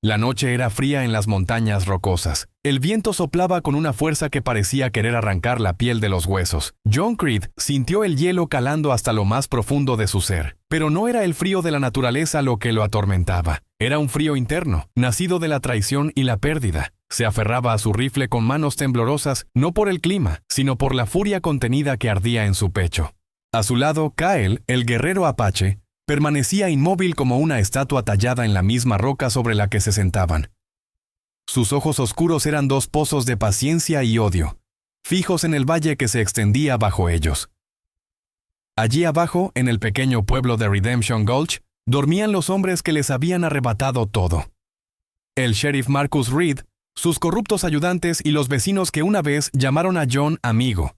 La noche era fría en las montañas rocosas. El viento soplaba con una fuerza que parecía querer arrancar la piel de los huesos. John Creed sintió el hielo calando hasta lo más profundo de su ser. Pero no era el frío de la naturaleza lo que lo atormentaba. Era un frío interno, nacido de la traición y la pérdida. Se aferraba a su rifle con manos temblorosas, no por el clima, sino por la furia contenida que ardía en su pecho. A su lado, Kyle, el guerrero apache, permanecía inmóvil como una estatua tallada en la misma roca sobre la que se sentaban. Sus ojos oscuros eran dos pozos de paciencia y odio, fijos en el valle que se extendía bajo ellos. Allí abajo, en el pequeño pueblo de Redemption Gulch, dormían los hombres que les habían arrebatado todo. El sheriff Marcus Reed, sus corruptos ayudantes y los vecinos que una vez llamaron a John amigo.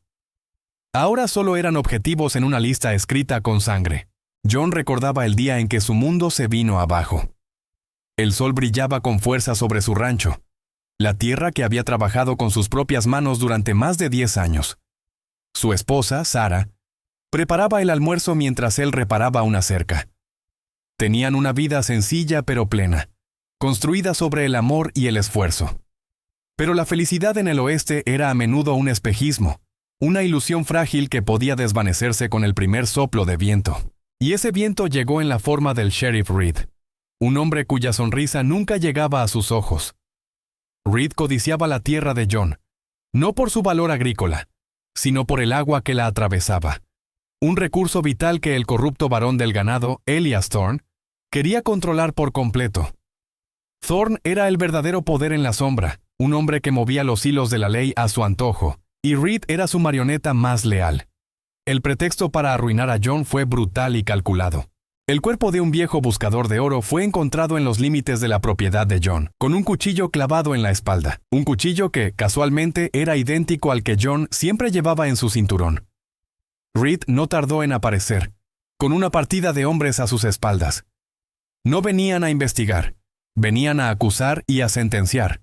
Ahora solo eran objetivos en una lista escrita con sangre. John recordaba el día en que su mundo se vino abajo. El sol brillaba con fuerza sobre su rancho, la tierra que había trabajado con sus propias manos durante más de 10 años. Su esposa, Sarah, preparaba el almuerzo mientras él reparaba una cerca. Tenían una vida sencilla pero plena, construida sobre el amor y el esfuerzo. Pero la felicidad en el oeste era a menudo un espejismo, una ilusión frágil que podía desvanecerse con el primer soplo de viento. Y ese viento llegó en la forma del sheriff Reed, un hombre cuya sonrisa nunca llegaba a sus ojos. Reed codiciaba la tierra de John, no por su valor agrícola, sino por el agua que la atravesaba, un recurso vital que el corrupto varón del ganado, Elias Thorne, quería controlar por completo. Thorne era el verdadero poder en la sombra, un hombre que movía los hilos de la ley a su antojo, y Reed era su marioneta más leal. El pretexto para arruinar a John fue brutal y calculado. El cuerpo de un viejo buscador de oro fue encontrado en los límites de la propiedad de John, con un cuchillo clavado en la espalda. Un cuchillo que, casualmente, era idéntico al que John siempre llevaba en su cinturón. Reed no tardó en aparecer, con una partida de hombres a sus espaldas. No venían a investigar, venían a acusar y a sentenciar.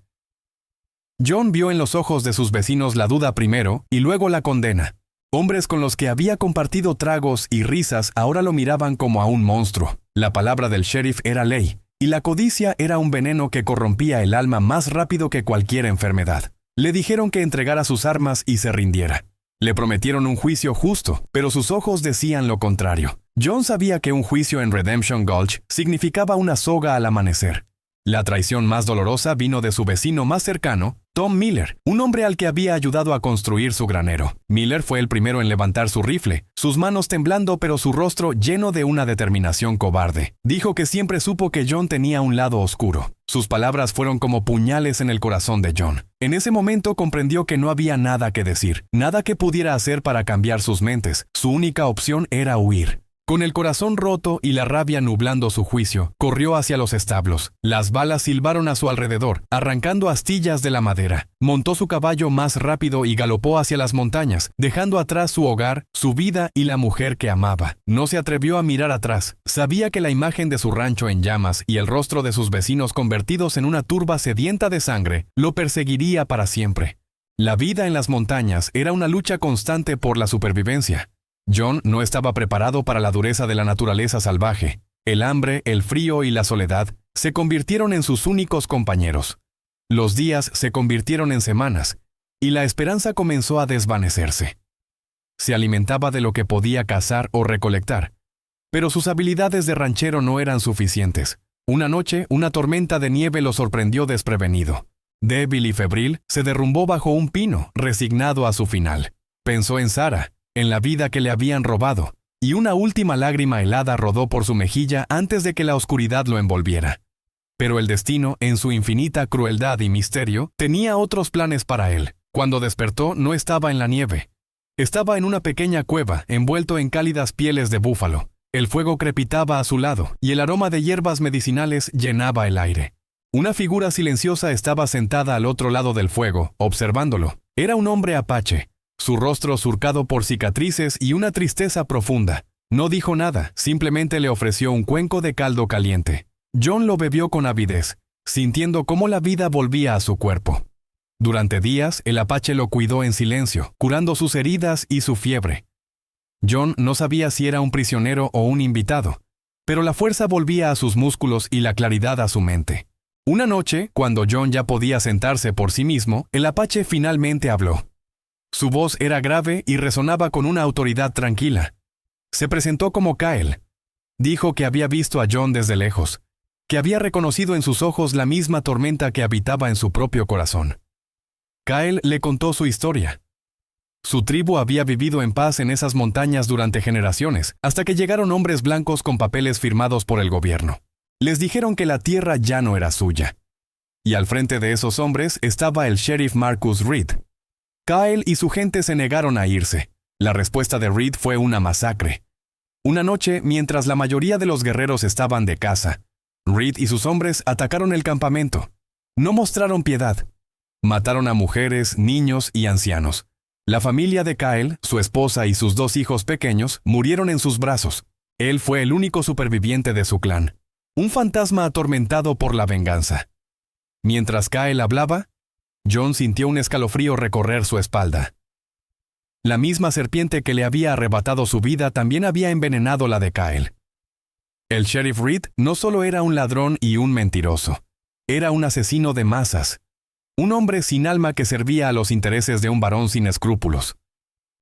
John vio en los ojos de sus vecinos la duda primero y luego la condena. Hombres con los que había compartido tragos y risas ahora lo miraban como a un monstruo. La palabra del sheriff era ley, y la codicia era un veneno que corrompía el alma más rápido que cualquier enfermedad. Le dijeron que entregara sus armas y se rindiera. Le prometieron un juicio justo, pero sus ojos decían lo contrario. John sabía que un juicio en Redemption Gulch significaba una soga al amanecer. La traición más dolorosa vino de su vecino más cercano, Tom Miller, un hombre al que había ayudado a construir su granero. Miller fue el primero en levantar su rifle, sus manos temblando pero su rostro lleno de una determinación cobarde. Dijo que siempre supo que John tenía un lado oscuro. Sus palabras fueron como puñales en el corazón de John. En ese momento comprendió que no había nada que decir, nada que pudiera hacer para cambiar sus mentes. Su única opción era huir. Con el corazón roto y la rabia nublando su juicio, corrió hacia los establos. Las balas silbaron a su alrededor, arrancando astillas de la madera. Montó su caballo más rápido y galopó hacia las montañas, dejando atrás su hogar, su vida y la mujer que amaba. No se atrevió a mirar atrás. Sabía que la imagen de su rancho en llamas y el rostro de sus vecinos convertidos en una turba sedienta de sangre lo perseguiría para siempre. La vida en las montañas era una lucha constante por la supervivencia. John no estaba preparado para la dureza de la naturaleza salvaje. El hambre, el frío y la soledad se convirtieron en sus únicos compañeros. Los días se convirtieron en semanas, y la esperanza comenzó a desvanecerse. Se alimentaba de lo que podía cazar o recolectar, pero sus habilidades de ranchero no eran suficientes. Una noche, una tormenta de nieve lo sorprendió desprevenido. Débil y febril, se derrumbó bajo un pino, resignado a su final. Pensó en Sarah, en la vida que le habían robado, y una última lágrima helada rodó por su mejilla antes de que la oscuridad lo envolviera. Pero el destino, en su infinita crueldad y misterio, tenía otros planes para él. Cuando despertó, no estaba en la nieve. Estaba en una pequeña cueva, envuelto en cálidas pieles de búfalo. El fuego crepitaba a su lado, y el aroma de hierbas medicinales llenaba el aire. Una figura silenciosa estaba sentada al otro lado del fuego, observándolo. Era un hombre apache, su rostro surcado por cicatrices y una tristeza profunda. No dijo nada, simplemente le ofreció un cuenco de caldo caliente. John lo bebió con avidez, sintiendo cómo la vida volvía a su cuerpo. Durante días, el apache lo cuidó en silencio, curando sus heridas y su fiebre. John no sabía si era un prisionero o un invitado, pero la fuerza volvía a sus músculos y la claridad a su mente. Una noche, cuando John ya podía sentarse por sí mismo, el apache finalmente habló. Su voz era grave y resonaba con una autoridad tranquila. Se presentó como Kyle. Dijo que había visto a John desde lejos, que había reconocido en sus ojos la misma tormenta que habitaba en su propio corazón. Kyle le contó su historia. Su tribu había vivido en paz en esas montañas durante generaciones, hasta que llegaron hombres blancos con papeles firmados por el gobierno. Les dijeron que la tierra ya no era suya. Y al frente de esos hombres estaba el sheriff Marcus Reed. Kyle y su gente se negaron a irse. La respuesta de Reed fue una masacre. Una noche, mientras la mayoría de los guerreros estaban de caza, Reed y sus hombres atacaron el campamento. No mostraron piedad. Mataron a mujeres, niños y ancianos. La familia de Kyle, su esposa y sus 2 hijos pequeños murieron en sus brazos. Él fue el único superviviente de su clan. Un fantasma atormentado por la venganza. Mientras Kyle hablaba, John sintió un escalofrío recorrer su espalda. La misma serpiente que le había arrebatado su vida también había envenenado la de Kyle. El sheriff Reed no solo era un ladrón y un mentiroso. Era un asesino de masas. Un hombre sin alma que servía a los intereses de un varón sin escrúpulos.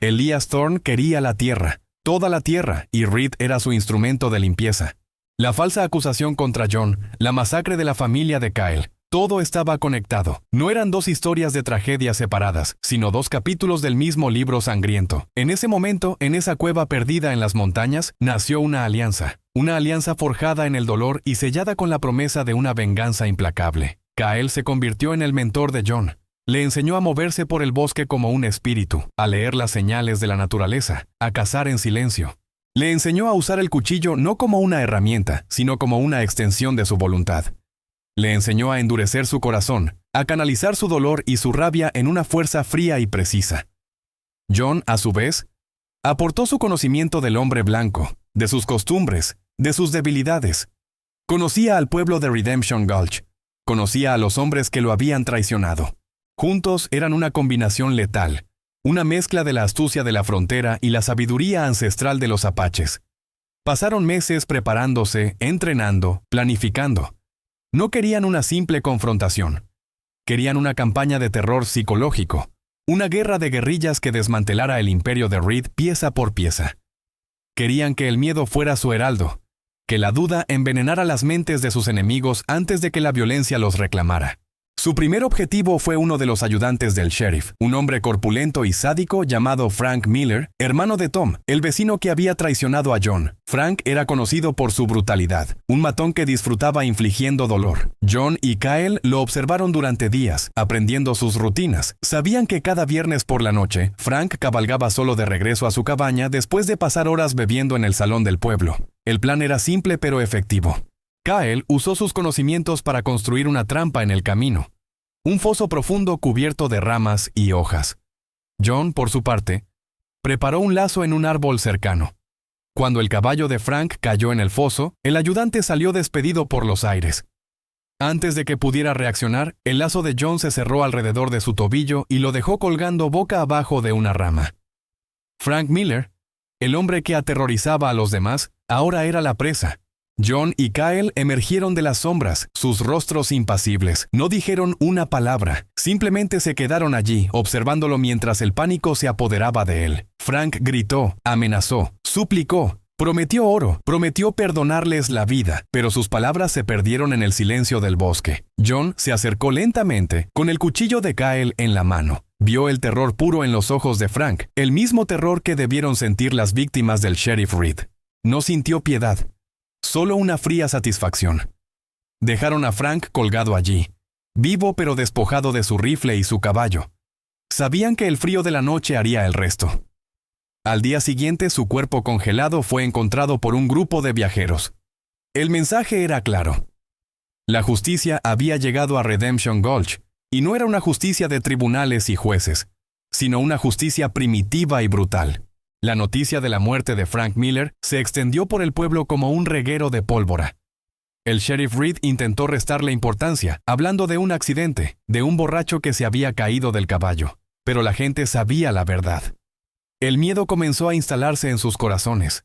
Elias Thorne quería la tierra, toda la tierra, y Reed era su instrumento de limpieza. La falsa acusación contra John, la masacre de la familia de Kyle, todo estaba conectado. No eran 2 historias de tragedias separadas, sino 2 capítulos del mismo libro sangriento. En ese momento, en esa cueva perdida en las montañas, nació una alianza forjada en el dolor y sellada con la promesa de una venganza implacable. Kyle se convirtió en el mentor de John. Le enseñó a moverse por el bosque como un espíritu, a leer las señales de la naturaleza, a cazar en silencio. Le enseñó a usar el cuchillo no como una herramienta, sino como una extensión de su voluntad. Le enseñó a endurecer su corazón, a canalizar su dolor y su rabia en una fuerza fría y precisa. John, a su vez, aportó su conocimiento del hombre blanco, de sus costumbres, de sus debilidades. Conocía al pueblo de Redemption Gulch. Conocía a los hombres que lo habían traicionado. Juntos eran una combinación letal, una mezcla de la astucia de la frontera y la sabiduría ancestral de los apaches. Pasaron meses preparándose, entrenando, planificando. No querían una simple confrontación. Querían una campaña de terror psicológico, una guerra de guerrillas que desmantelara el imperio de Reed pieza por pieza. Querían que el miedo fuera su heraldo, que la duda envenenara las mentes de sus enemigos antes de que la violencia los reclamara. Su primer objetivo fue uno de los ayudantes del sheriff, un hombre corpulento y sádico llamado Frank Miller, hermano de Tom, el vecino que había traicionado a John. Frank era conocido por su brutalidad, un matón que disfrutaba infligiendo dolor. John y Kyle lo observaron durante días, aprendiendo sus rutinas. Sabían que cada viernes por la noche, Frank cabalgaba solo de regreso a su cabaña después de pasar horas bebiendo en el salón del pueblo. El plan era simple pero efectivo. Kyle usó sus conocimientos para construir una trampa en el camino, un foso profundo cubierto de ramas y hojas. John, por su parte, preparó un lazo en un árbol cercano. Cuando el caballo de Frank cayó en el foso, el ayudante salió despedido por los aires. Antes de que pudiera reaccionar, el lazo de John se cerró alrededor de su tobillo y lo dejó colgando boca abajo de una rama. Frank Miller, el hombre que aterrorizaba a los demás, ahora era la presa. John y Kyle emergieron de las sombras, sus rostros impasibles. No dijeron una palabra, simplemente se quedaron allí, observándolo mientras el pánico se apoderaba de él. Frank gritó, amenazó, suplicó, prometió oro, prometió perdonarles la vida, pero sus palabras se perdieron en el silencio del bosque. John se acercó lentamente, con el cuchillo de Kyle en la mano. Vio el terror puro en los ojos de Frank, el mismo terror que debieron sentir las víctimas del sheriff Reed. No sintió piedad. Solo una fría satisfacción. Dejaron a Frank colgado allí, vivo pero despojado de su rifle y su caballo. Sabían que el frío de la noche haría el resto. Al día siguiente, su cuerpo congelado fue encontrado por un grupo de viajeros. El mensaje era claro. La justicia había llegado a Redemption Gulch, y no era una justicia de tribunales y jueces, sino una justicia primitiva y brutal. La noticia de la muerte de Frank Miller se extendió por el pueblo como un reguero de pólvora. El sheriff Reed intentó restarle importancia, hablando de un accidente, de un borracho que se había caído del caballo. Pero la gente sabía la verdad. El miedo comenzó a instalarse en sus corazones.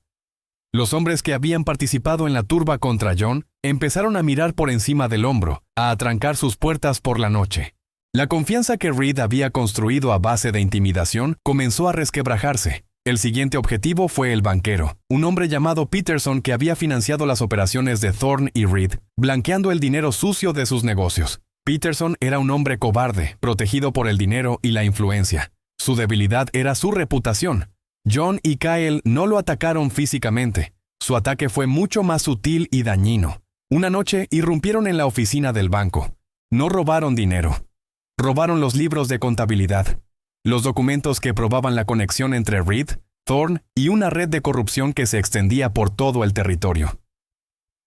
Los hombres que habían participado en la turba contra John Empezaron a mirar por encima del hombro, a atrancar sus puertas por la noche. La confianza que Reed había construido a base de intimidación comenzó a resquebrajarse. El siguiente objetivo fue el banquero, un hombre llamado Peterson que había financiado las operaciones de Thorne y Reed, blanqueando el dinero sucio de sus negocios. Peterson era un hombre cobarde, protegido por el dinero y la influencia. Su debilidad era su reputación. Jon y Kyle no lo atacaron físicamente. Su ataque fue mucho más sutil y dañino. Una noche irrumpieron en la oficina del banco. No robaron dinero. Robaron los libros de contabilidad, los documentos que probaban la conexión entre Reed, Thorne y una red de corrupción que se extendía por todo el territorio.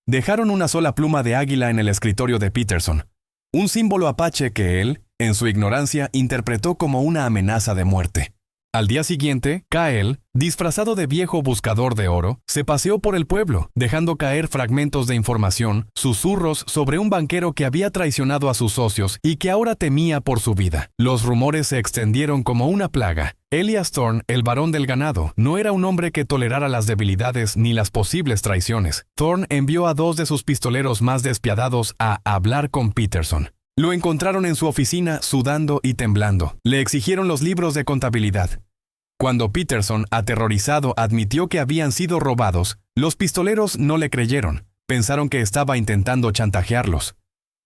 Dejaron una sola pluma de águila en el escritorio de Peterson, un símbolo apache que él, en su ignorancia, interpretó como una amenaza de muerte. Al día siguiente, Kyle, disfrazado de viejo buscador de oro, se paseó por el pueblo, dejando caer fragmentos de información, susurros sobre un banquero que había traicionado a sus socios y que ahora temía por su vida. Los rumores se extendieron como una plaga. Elias Thorne, el varón del ganado, no era un hombre que tolerara las debilidades ni las posibles traiciones. Thorne envió a 2 de sus pistoleros más despiadados a hablar con Peterson. Lo encontraron en su oficina sudando y temblando. Le exigieron los libros de contabilidad. Cuando Peterson, aterrorizado, admitió que habían sido robados, los pistoleros no le creyeron. Pensaron que estaba intentando chantajearlos.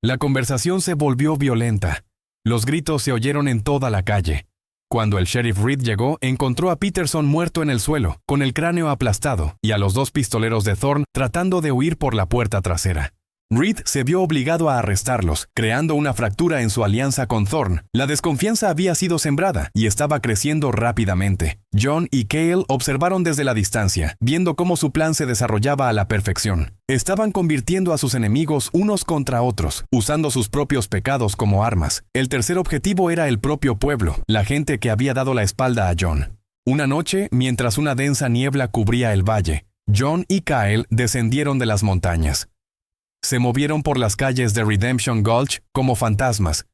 La conversación se volvió violenta. Los gritos se oyeron en toda la calle. Cuando el sheriff Reed llegó, encontró a Peterson muerto en el suelo, con el cráneo aplastado, y a los 2 pistoleros de Thorne tratando de huir por la puerta trasera. Reed se vio obligado a arrestarlos, creando una fractura en su alianza con Thorne. La desconfianza había sido sembrada y estaba creciendo rápidamente. Jon y Kyle observaron desde la distancia, viendo cómo su plan se desarrollaba a la perfección. Estaban convirtiendo a sus enemigos unos contra otros, usando sus propios pecados como armas. El tercer objetivo era el propio pueblo, la gente que había dado la espalda a Jon. Una noche, mientras una densa niebla cubría el valle, Jon y Kyle descendieron de las montañas. Se movieron por las calles de Redemption Gulch como fantasmas.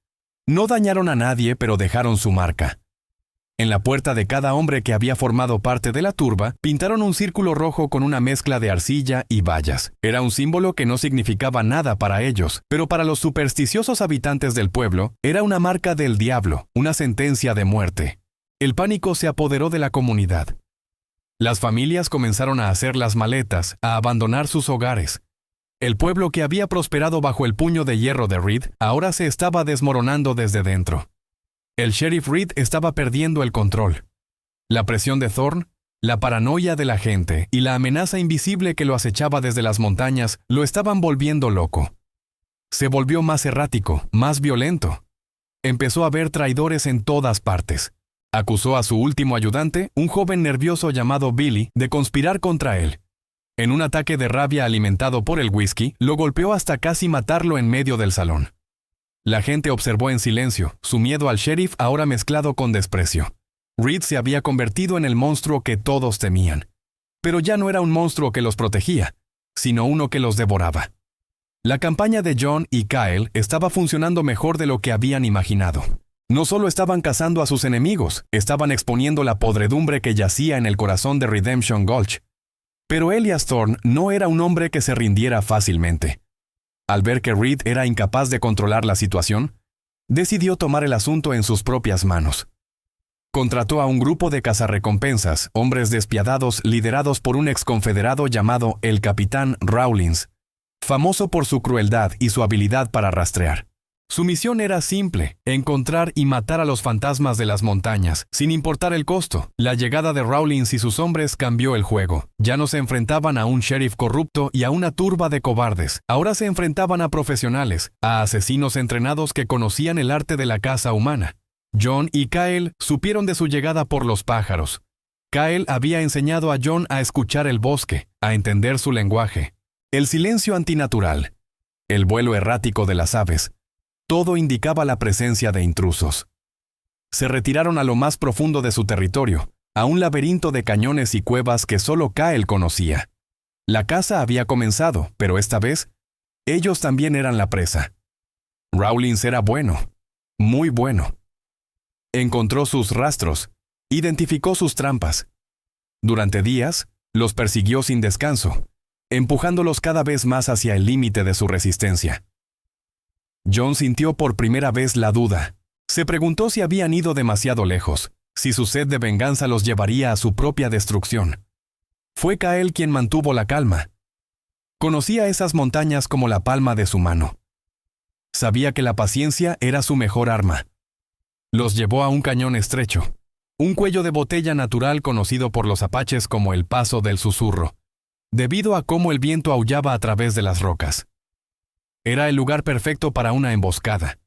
No dañaron a nadie, pero dejaron su marca. En la puerta de cada hombre que había formado parte de la turba, pintaron un círculo rojo con una mezcla de arcilla y bayas. Era un símbolo que no significaba nada para ellos, pero para los supersticiosos habitantes del pueblo, era una marca del diablo, una sentencia de muerte. El pánico se apoderó de la comunidad. Las familias comenzaron a hacer las maletas, a abandonar sus hogares. El pueblo que había prosperado bajo el puño de hierro de Reed ahora se estaba desmoronando desde dentro. El sheriff Reed estaba perdiendo el control. La presión de Thorne, la paranoia de la gente y la amenaza invisible que lo acechaba desde las montañas lo estaban volviendo loco. Se volvió más errático, más violento. Empezó a ver traidores en todas partes. Acusó a su último ayudante, un joven nervioso llamado Billy, de conspirar contra él. En un ataque de rabia alimentado por el whisky, lo golpeó hasta casi matarlo en medio del salón. La gente observó en silencio, su miedo al sheriff ahora mezclado con desprecio. Reed se había convertido en el monstruo que todos temían. Pero ya no era un monstruo que los protegía, sino uno que los devoraba. La campaña de Jon y Kyle estaba funcionando mejor de lo que habían imaginado. No solo estaban cazando a sus enemigos, estaban exponiendo la podredumbre que yacía en el corazón de Redemption Gulch. Pero Elias Thorne no era un hombre que se rindiera fácilmente. Al ver que Reed era incapaz de controlar la situación, decidió tomar el asunto en sus propias manos. Contrató a un grupo de cazarrecompensas, hombres despiadados liderados por un exconfederado llamado el Capitán Rawlins, famoso por su crueldad y su habilidad para rastrear. Su misión era simple, encontrar y matar a los fantasmas de las montañas, sin importar el costo. La llegada de Rawlins y sus hombres cambió el juego. Ya no se enfrentaban a un sheriff corrupto y a una turba de cobardes. Ahora se enfrentaban a profesionales, a asesinos entrenados que conocían el arte de la caza humana. Jon y Kyle supieron de su llegada por los pájaros. Kyle había enseñado a Jon a escuchar el bosque, a entender su lenguaje. El silencio antinatural, el vuelo errático de las aves. Todo indicaba la presencia de intrusos. Se retiraron a lo más profundo de su territorio, a un laberinto de cañones y cuevas que solo Kyle conocía. La caza había comenzado, pero esta vez, ellos también eran la presa. Rawlins era bueno, muy bueno. Encontró sus rastros, identificó sus trampas. Durante días, los persiguió sin descanso. empujándolos cada vez más hacia el límite de su resistencia. Jon sintió por primera vez la duda. Se preguntó si habían ido demasiado lejos, si su sed de venganza los llevaría a su propia destrucción. Fue Kael quien mantuvo la calma. Conocía esas montañas como la palma de su mano. Sabía que la paciencia era su mejor arma. Los llevó a un cañón estrecho, un cuello de botella natural conocido por los apaches como el Paso del Susurro, debido a cómo el viento aullaba a través de las rocas. Era el lugar perfecto para una emboscada.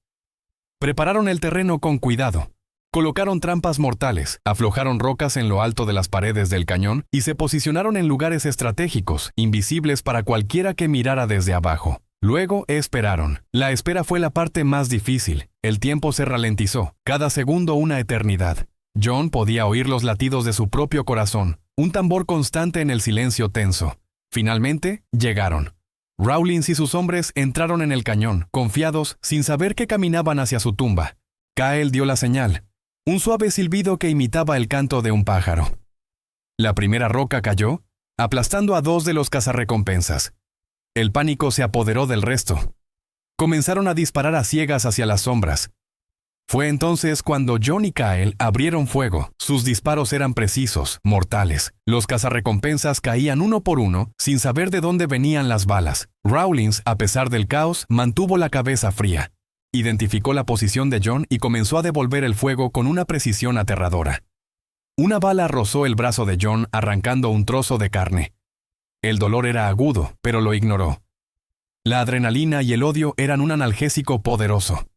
Prepararon el terreno con cuidado. Colocaron trampas mortales, aflojaron rocas en lo alto de las paredes del cañón y se posicionaron en lugares estratégicos, invisibles para cualquiera que mirara desde abajo. Luego esperaron. La espera fue la parte más difícil. El tiempo se ralentizó, cada segundo una eternidad. Jon podía oír los latidos de su propio corazón, un tambor constante en el silencio tenso. Finalmente, llegaron. Rawlins y sus hombres entraron en el cañón, confiados, sin saber que caminaban hacia su tumba. Kael dio la señal. Un suave silbido que imitaba el canto de un pájaro. La primera roca cayó, aplastando a 2 de los cazarrecompensas. El pánico se apoderó del resto. Comenzaron a disparar a ciegas hacia las sombras. Fue entonces cuando Jon y Kael abrieron fuego. Sus disparos eran precisos, mortales. Los cazarrecompensas caían uno por uno, sin saber de dónde venían las balas. Rawlins, a pesar del caos, mantuvo la cabeza fría. Identificó la posición de Jon y comenzó a devolver el fuego con una precisión aterradora. Una bala rozó el brazo de Jon, arrancando un trozo de carne. El dolor era agudo, pero lo ignoró. La adrenalina y el odio eran un analgésico poderoso.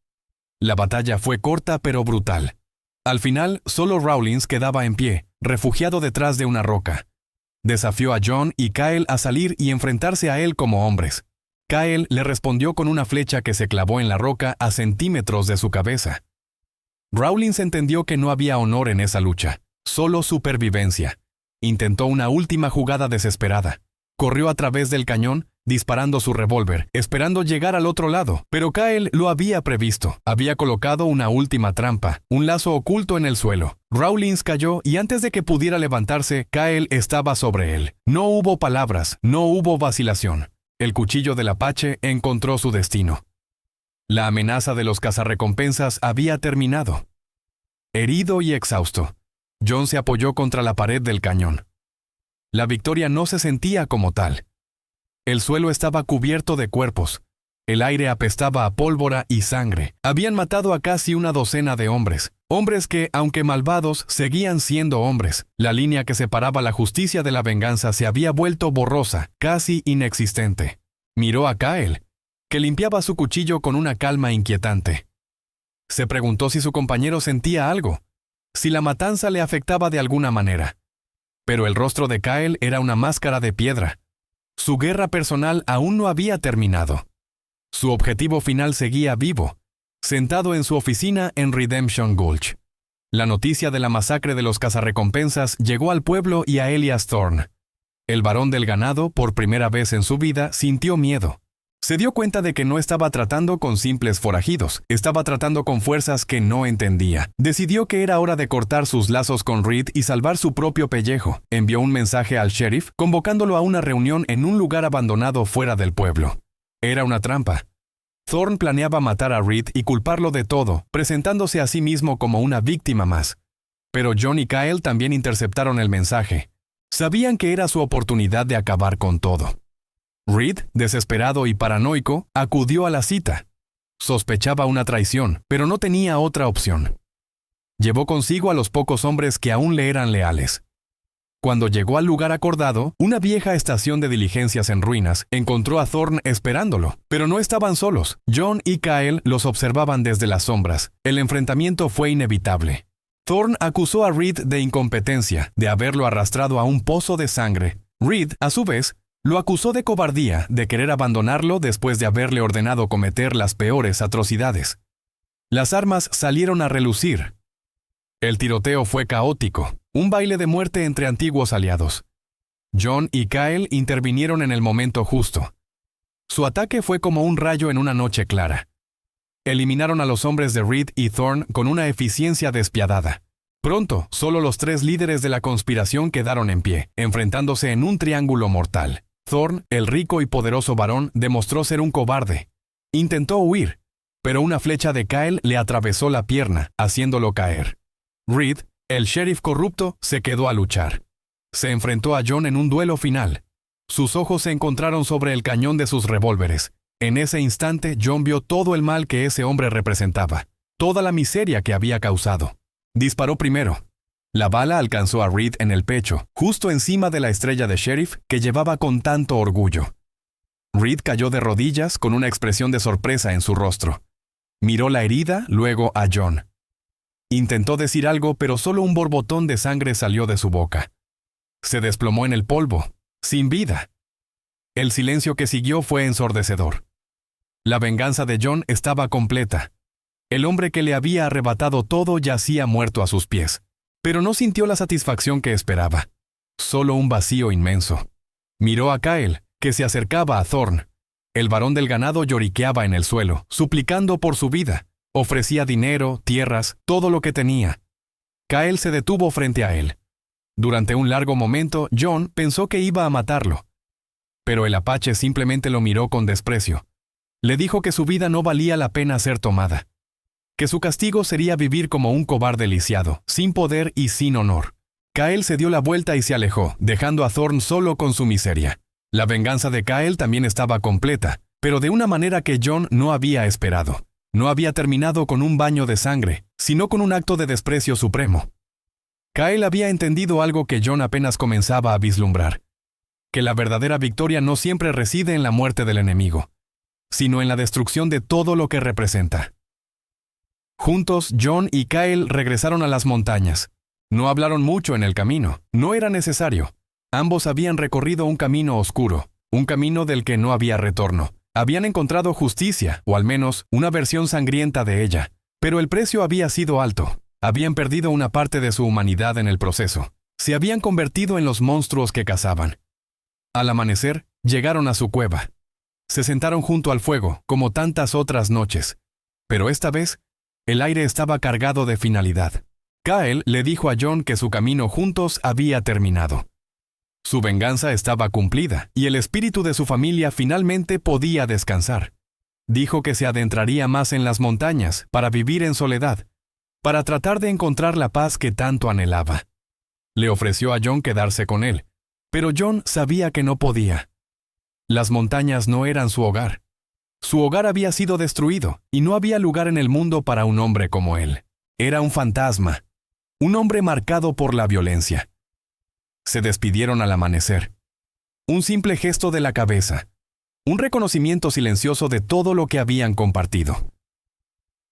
La batalla fue corta pero brutal. Al final, solo Rawlins quedaba en pie, refugiado detrás de una roca. Desafió a Jon y Kael a salir y enfrentarse a él como hombres. Kael le respondió con una flecha que se clavó en la roca a centímetros de su cabeza. Rawlins entendió que no había honor en esa lucha, solo supervivencia. Intentó una última jugada desesperada. Corrió a través del cañón, disparando su revólver, esperando llegar al otro lado. Pero Kael lo había previsto. Había colocado una última trampa, un lazo oculto en el suelo. Rawlins cayó y antes de que pudiera levantarse, Kael estaba sobre él. No hubo palabras, no hubo vacilación. El cuchillo del apache encontró su destino. La amenaza de los cazarrecompensas había terminado. Herido y exhausto, Jon se apoyó contra la pared del cañón. La victoria no se sentía como tal. El suelo estaba cubierto de cuerpos. El aire apestaba a pólvora y sangre. Habían matado a casi una docena de hombres. Hombres que, aunque malvados, seguían siendo hombres. La línea que separaba la justicia de la venganza se había vuelto borrosa, casi inexistente. Miró a Kael, que limpiaba su cuchillo con una calma inquietante. Se preguntó si su compañero sentía algo, si la matanza le afectaba de alguna manera. Pero el rostro de Kael era una máscara de piedra. Su guerra personal aún no había terminado. Su objetivo final seguía vivo, sentado en su oficina en Redemption Gulch. La noticia de la masacre de los cazarrecompensas llegó al pueblo y a Elias Thorne. El varón del ganado, por primera vez en su vida, sintió miedo. Se dio cuenta de que no estaba tratando con simples forajidos, estaba tratando con fuerzas que no entendía. Decidió que era hora de cortar sus lazos con Reed y salvar su propio pellejo. Envió un mensaje al sheriff, convocándolo a una reunión en un lugar abandonado fuera del pueblo. Era una trampa. Thorne planeaba matar a Reed y culparlo de todo, presentándose a sí mismo como una víctima más. Pero Jon y Kael también interceptaron el mensaje. Sabían que era su oportunidad de acabar con todo. Reed, desesperado y paranoico, acudió a la cita. Sospechaba una traición, pero no tenía otra opción. Llevó consigo a los pocos hombres que aún le eran leales. Cuando llegó al lugar acordado, una vieja estación de diligencias en ruinas encontró a Thorne esperándolo. Pero no estaban solos. Jon y Kael los observaban desde las sombras. El enfrentamiento fue inevitable. Thorne acusó a Reed de incompetencia, de haberlo arrastrado a un pozo de sangre. Reed, a su vez, lo acusó de cobardía, de querer abandonarlo después de haberle ordenado cometer las peores atrocidades. Las armas salieron a relucir. El tiroteo fue caótico, un baile de muerte entre antiguos aliados. Jon y Kael intervinieron en el momento justo. Su ataque fue como un rayo en una noche clara. Eliminaron a los hombres de Reed y Thorne con una eficiencia despiadada. Pronto, solo los 3 líderes de la conspiración quedaron en pie, enfrentándose en un triángulo mortal. Thorn, el rico y poderoso varón, demostró ser un cobarde. Intentó huir, pero una flecha de Kyle le atravesó la pierna, haciéndolo caer. Reed, el sheriff corrupto, se quedó a luchar. Se enfrentó a John en un duelo final. Sus ojos se encontraron sobre el cañón de sus revólveres. En ese instante, John vio todo el mal que ese hombre representaba, toda la miseria que había causado. Disparó primero. La bala alcanzó a Reed en el pecho, justo encima de la estrella de sheriff que llevaba con tanto orgullo. Reed cayó de rodillas con una expresión de sorpresa en su rostro. Miró la herida, luego a John. Intentó decir algo, pero solo un borbotón de sangre salió de su boca. Se desplomó en el polvo, sin vida. El silencio que siguió fue ensordecedor. La venganza de John estaba completa. El hombre que le había arrebatado todo yacía muerto a sus pies. Pero no sintió la satisfacción que esperaba. Solo un vacío inmenso. Miró a Kyle, que se acercaba a Thorn. El varón del ganado lloriqueaba en el suelo, suplicando por su vida. Ofrecía dinero, tierras, todo lo que tenía. Kyle se detuvo frente a él. Durante un largo momento, John pensó que iba a matarlo. Pero el apache simplemente lo miró con desprecio. Le dijo que su vida no valía la pena ser tomada. Que su castigo sería vivir como un cobarde lisiado, sin poder y sin honor. Kyle se dio la vuelta y se alejó, dejando a Thorn solo con su miseria. La venganza de Kyle también estaba completa, pero de una manera que John no había esperado. No había terminado con un baño de sangre, sino con un acto de desprecio supremo. Kyle había entendido algo que John apenas comenzaba a vislumbrar. Que la verdadera victoria no siempre reside en la muerte del enemigo, sino en la destrucción de todo lo que representa. Juntos, John y Kyle regresaron a las montañas. No hablaron mucho en el camino. No era necesario. Ambos habían recorrido un camino oscuro, un camino del que no había retorno. Habían encontrado justicia, o al menos una versión sangrienta de ella. Pero el precio había sido alto. Habían perdido una parte de su humanidad en el proceso. Se habían convertido en los monstruos que cazaban. Al amanecer, llegaron a su cueva. Se sentaron junto al fuego, como tantas otras noches. Pero esta vez, el aire estaba cargado de finalidad. Kyle le dijo a John que su camino juntos había terminado. Su venganza estaba cumplida, y el espíritu de su familia finalmente podía descansar. Dijo que se adentraría más en las montañas para vivir en soledad, para tratar de encontrar la paz que tanto anhelaba. Le ofreció a John quedarse con él, pero John sabía que no podía. Las montañas no eran su hogar. Su hogar había sido destruido, y no había lugar en el mundo para un hombre como él. Era un fantasma, un hombre marcado por la violencia. Se despidieron al amanecer. Un simple gesto de la cabeza, un reconocimiento silencioso de todo lo que habían compartido.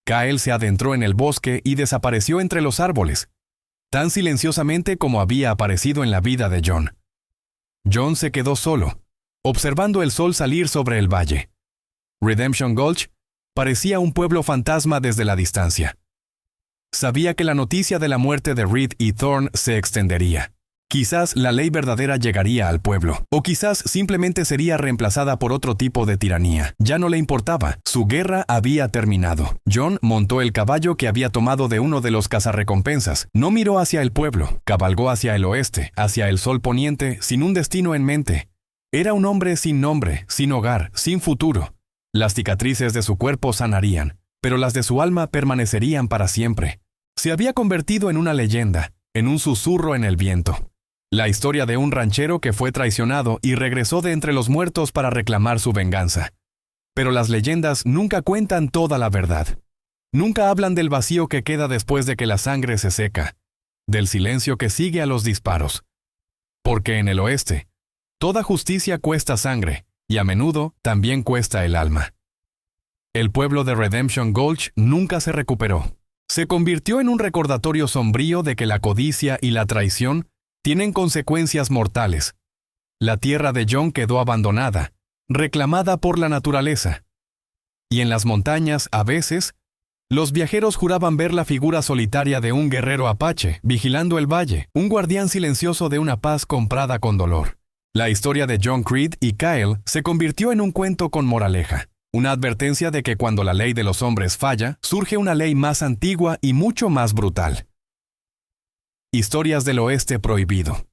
Kyle se adentró en el bosque y desapareció entre los árboles, tan silenciosamente como había aparecido en la vida de John. John se quedó solo, observando el sol salir sobre el valle. Redemption Gulch parecía un pueblo fantasma desde la distancia. Sabía que la noticia de la muerte de Reed y Thorn se extendería. Quizás la ley verdadera llegaría al pueblo, o quizás simplemente sería reemplazada por otro tipo de tiranía. Ya no le importaba, su guerra había terminado. John montó el caballo que había tomado de uno de los cazarrecompensas. No miró hacia el pueblo, cabalgó hacia el oeste, hacia el sol poniente, sin un destino en mente. Era un hombre sin nombre, sin hogar, sin futuro. Las cicatrices de su cuerpo sanarían, pero las de su alma permanecerían para siempre. Se había convertido en una leyenda, en un susurro en el viento. La historia de un ranchero que fue traicionado y regresó de entre los muertos para reclamar su venganza. Pero las leyendas nunca cuentan toda la verdad. Nunca hablan del vacío que queda después de que la sangre se seca, del silencio que sigue a los disparos. Porque en el oeste, toda justicia cuesta sangre, y a menudo también cuesta el alma. El pueblo de Redemption Gulch nunca se recuperó. Se convirtió en un recordatorio sombrío de que la codicia y la traición tienen consecuencias mortales. La tierra de John quedó abandonada, reclamada por la naturaleza. Y en las montañas, a veces, los viajeros juraban ver la figura solitaria de un guerrero apache, vigilando el valle, un guardián silencioso de una paz comprada con dolor. La historia de John Creed y Kyle se convirtió en un cuento con moraleja, una advertencia de que cuando la ley de los hombres falla, surge una ley más antigua y mucho más brutal. Historias del Oeste Prohibido.